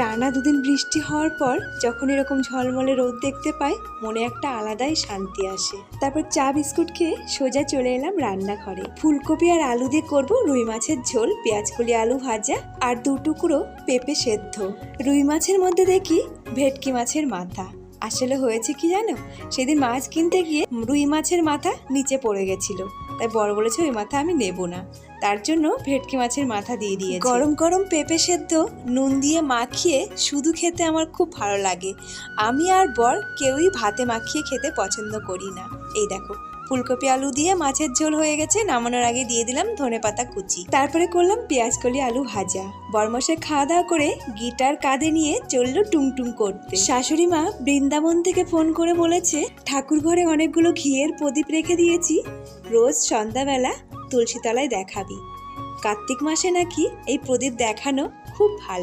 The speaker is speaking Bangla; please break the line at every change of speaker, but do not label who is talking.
টানা দুদিন বৃষ্টি হওয়ার পর যখন এরকম ঝলমলে রোদ দেখতে পাই মনে একটা আলাদাই শান্তি আসে। তারপর চা বিস্কুট খেয়ে সোজা চলে এলাম রান্নাঘরে। ফুলকপি আর আলু দিয়ে করব রুই মাছের ঝোল, পেঁয়াজকলি আলু ভাজা আর 2 টুকরো পেঁপে সেদ্ধ। রুই মাছের মধ্যে দেখি ভেটকি মাছের মাথা। আসলে হয়েছে কি জানো, সেদিন মাছ কিনতে গিয়ে রুই মাছের মাথা নিচে পড়ে গেছিল, তাই বড় বলেছে ওই মাথা আমি নেব না, তার জন্য ভেটকি মাছের মাথা দিয়ে দিয়েছি। গরম গরম পেঁপে সেদ্ধ নুন দিয়ে মাখিয়ে শুধু খেতে আমার খুব ভালো লাগে। আমি আর বর কেউই ভাতে মাখিয়ে খেতে পছন্দ করি না। এই দেখো ফুলকপি আলু দিয়ে মাছের ঝোল হয়ে গেছে, নামানোর আগে দিয়ে দিলাম ধনেপাতা কুচি, তারপরে করলাম পেঁয়াজকলি আলু ভাজা। বরমশাই খাওয়া দাওয়া করে গিটার কাঁধে নিয়ে চললো টুংটুং করতে। শাশুড়ি মা বৃন্দাবন থেকে ফোন করে বলেছে ঠাকুর ঘরে অনেকগুলো ঘিয়ের প্রদীপ রেখে দিয়েছি, রোজ সন্ধ্যাবেলা তুলসী তলায় দেখাবি। কার্তিক মাসে নাকি এই প্রদীপ দেখানো খুব ভালো।